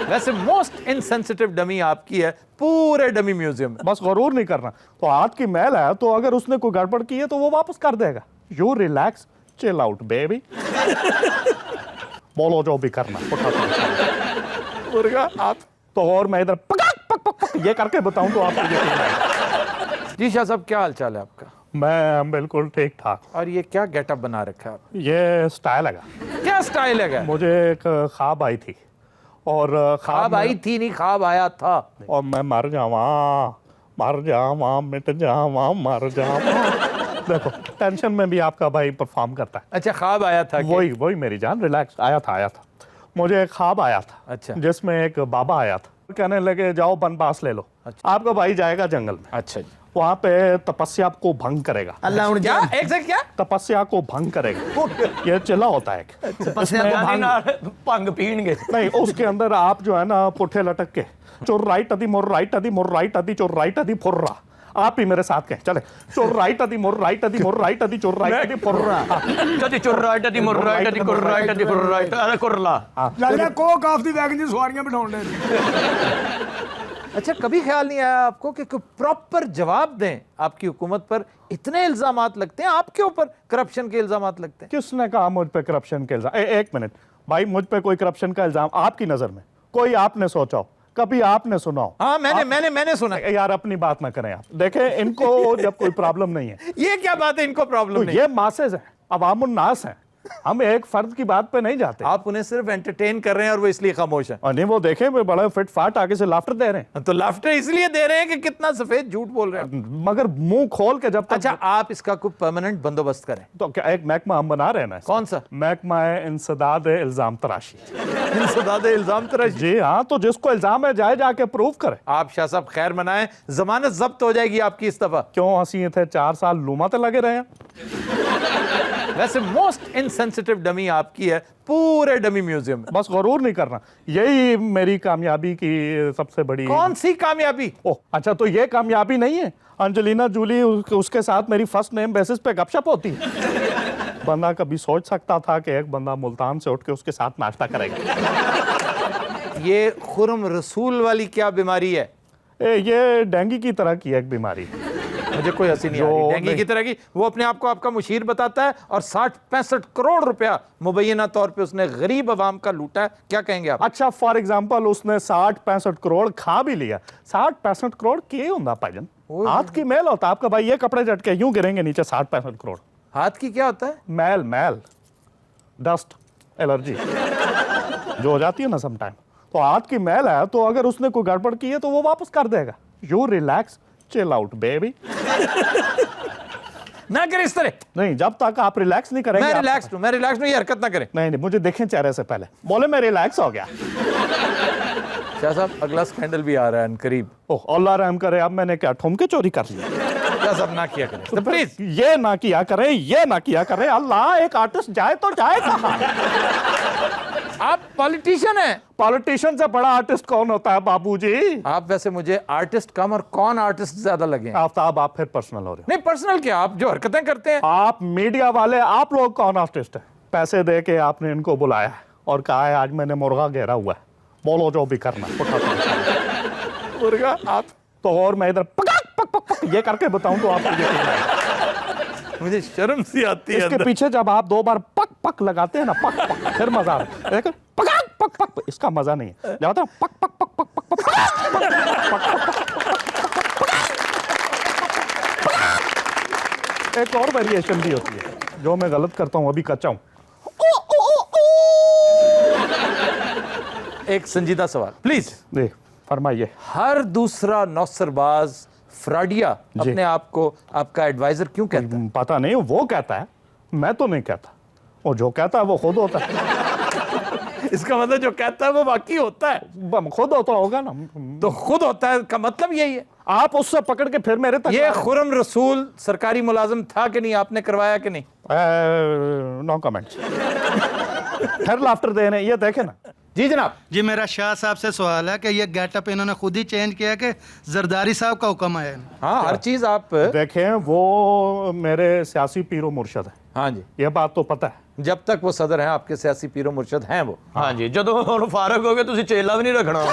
वैसे most insensitive dummy आपकी है पूरे डमी म्यूजियम में। बस गरूर नहीं करना। तो हाथ की मैल है तो अगर उसने कोई गड़बड़ की है तो वो वापस कर देगा। You relax, chill out baby. बोलो जो भी करना। मुर्गा आप तो और मैं इधर पक पक पक पक ये करके बताऊं तो आपको यकीन आएगा। जी शाह साहब, क्या हाल चाल है आपका? मैं बिल्कुल ठीक ठाक। और ये क्या गेटअप बना रखा है आपने? ये स्टाइल है। क्या स्टाइल है? मुझे एक ख्वाब आई थी और ख्वाब आई थी नहीं, ख्वाब आया था। और मैं मर जावा मिट जावा मर जावा। देखो टेंशन में भी आपका भाई परफॉर्म करता है। अच्छा, ख्वाब आया था कि? वही मेरी जान, रिलैक्स। आया था मुझे एक ख्वाब आया था। अच्छा। जिसमें एक बाबा आया था, कहने लगे जाओ बनवास ले लो। अच्छा। आपका भाई जाएगा जंगल में। अच्छा जी। वहां पे तपस्या को भंग करेगा। अल्लाह उन क्या? एक से क्या? तपस्या को भंग करेगा। ये चिल्ला होता है। तपस्या को भंग पीणगे। नहीं, उसके अंदर आप जो है ना पुट्ठे लटक के चोर राइट अदी मोर राइट अदी चोर राइट अदी फुर्रा। आप ही मेरे साथ कहें, चले। चोर राइट अदी मोर राइट अदी चोर राइट अदी फुर्रा। कदी चोर राइट अदी मोर राइट अदी कुर राइट अदी फुर राइट अरे कुरला। ਲੱਗਦਾ ਕੋ ਕਾਫ ਦੀ ਵੈਗਨ ਦੀ ਸਵਾਰੀਆਂ ਬਿਠਾਉਣ ਦੇ। अच्छा, कभी ख्याल नहीं आया आपको कि प्रॉपर जवाब दें? आपकी हुकूमत पर इतने इल्जामात लगते हैं, आपके ऊपर करप्शन के इल्जामात लगते हैं। किसने कहा मुझ पे करप्शन के इल्जाम? एक मिनट भाई, मुझ पे कोई करप्शन का इल्जाम आपकी नजर में कोई आपने सोचा हो, कभी आपने सुना हो? हाँ, मैंने सुना। यार अपनी बात ना करें आप। देखें, इनको जब कोई प्रॉब्लम नहीं है। ये क्या बात है, इनको प्रॉब्लम तो नहीं? ये मासेस हैं, अवामुन नास हैं। हम एक फर्द की बात पे नहीं जाते। आप उन्हें सिर्फ एंटरटेन कर रहे हैं और वो इसलिए खामोश है। और नहीं, वो देखें वो बड़ा फिट फाट आगे से लाफ्टर दे रहे हैं। तो लाफ्टर इसलिए दे रहे हैं कि कितना सफेद झूठ बोल रहे हैं। मगर मुंह खोल के जब तक। अच्छा, आप इसका कोई परमानेंट बंदोबस्त करें। तो क्या एक महकमा हम बना रहे हैं ना? कौन सा महकमा है? इंसदाद इल्जाम तराशी। इंसदाद इल्जाम तराशी? जी हाँ, तो जिसको इल्जाम है जाए जाके प्रूव करे। आप शाह साहब खैर मनाएं, जमानत जब्त हो जाएगी आपकी इस दफा। क्यों हंसी थे? 4 साल लूमाते लगे रहे हैं। वैसे मोस्ट इनसेंसिटिव डमी आपकी है पूरे डमी म्यूजियम में। बस गरूर नहीं करना। यही मेरी कामयाबी की सबसे बड़ी। कौन सी कामयाबी? ओह अच्छा, तो ये कामयाबी नहीं है? अंजेलिना जूली उसके साथ मेरी फर्स्ट नेम बेसिस पे गपशप होती है। बंदा कभी सोच सकता था कि एक बंदा मुल्तान से उठ के उसके साथ नाश्ता करेगा। ये खुरम रसूल वाली क्या बीमारी है? ये डेंगू की तरह की एक बीमारी है। मुझे कोई हंसी नहीं आ रही। डेंगू की तरह की? वो अपने आप को आपका मुशीर बताता है और 60-65 करोड़ रुपया मुबैना तौर पे उसने गरीब अवाम का लूटा है। क्या कहेंगे आप? अच्छा, फॉर एग्जाम्पल उसने 60-65 करोड़ खा भी लिया। 60-65 करोड़ के होता भाईजान? हाथ की मैल होता। आपका भाई ये कपड़े झटके यूं गिरेंगे नीचे। 60-65 करोड़ हाथ की क्या होता है? मैल डस्ट एलर्जी जो हो जाती है ना समटाइम। तो हाथ की मैल है तो अगर उसने कोई गड़बड़ की है तो वो वापस कर देगा। You relax, chill out baby. ना करें इस तरह। नहीं, जब तक आप रिलैक्स नहीं करेंगे। मैं रिलैक्स हूं, ये हरकत ना करें। नहीं, मुझे देखें चेहरे से पहले। बोले मैं रिलैक्स हो गया। शाह साहब, अगला स्कैंडल भी आ रहा है करीब। ओह अल्लाह रहम करे, अब मैंने क्या ठुमके चोरी कर लिया? शाह साहब ना किया करें तो प्लीज। ये ना किया करें। अल्लाह, एक आर्टिस्ट जाए तो जाए कहाँ? आप पॉलिटिशियन हैं। पॉलिटिशियन से बड़ा आर्टिस्ट कौन होता है बाबूजी? आप वैसे मुझे आर्टिस्ट कम और कौन आर्टिस्ट ज्यादा लगे हैं? आफ्ताब, आप फिर पर्सनल हो रहे हो। नहीं, पर्सनल क्या, आप जो हरकतें करते हैं। आप मीडिया वाले, आप लोग कौन आर्टिस्ट है? पैसे दे के आपने इनको बुलाया और कहा है आज मैंने मुर्गा घेरा हुआ है, बोलो जो भी करना। मुर्गा आप तो और मैं इधर पक ये करके बताऊं तो आपको यकीन आएगा। मुझे शर्म सी आती है। इसके पीछे जब आप 2 बार पक लगाते हैं ना, पक फिर मजा आता है। देखो पक इसका मजा नहीं है। जब आता पक एक और वेरिएशन भी होती है जो मैं गलत करता हूं, अभी कच्चा हूं। एक संजीदा सवाल प्लीज। देख फरमाइए। हर दूसरा नौसरबाज फ्रॉडिया अपने आप को आपका एडवाइजर क्यों कहता है? पता नहीं, वो कहता है, मैं तो नहीं कहता। और जो कहता है वो खुद होता है। इसका मतलब जो कहता है वो बाकी होता है। खुद होता होगा ना। तो खुद होता है का मतलब यही है। आप उससे पकड़ के फिर मेरे तक। ये खुरम रसूल सरकारी मुलाजिम था कि नहीं? आपने करवाया कि नहीं? No comments. फिर लाफ्टर दे रहे हैं, ये देखे ना। जी जनाब। जी, मेरा शाह साहब से सवाल है कि ये गेटअप इन्होंने खुद ही चेंज किया कि जरदारी साहब का हुक्म आया? हाँ, हर चीज आप देखें, वो मेरे सियासी पीरो मुर्शद है। हाँ जी, ये बात तो पता है। जब तक वो सदर हैं आपके सियासी पीरो मुर्शद हैं वो। हाँ जी, ਜਦੋਂ ਹੁਣ ਫਾਰਗ ਹੋ ਗਏ ਤੁਸੀਂ ਚੇਲਾ ਵੀ ਨਹੀਂ ਰੱਖਣਾ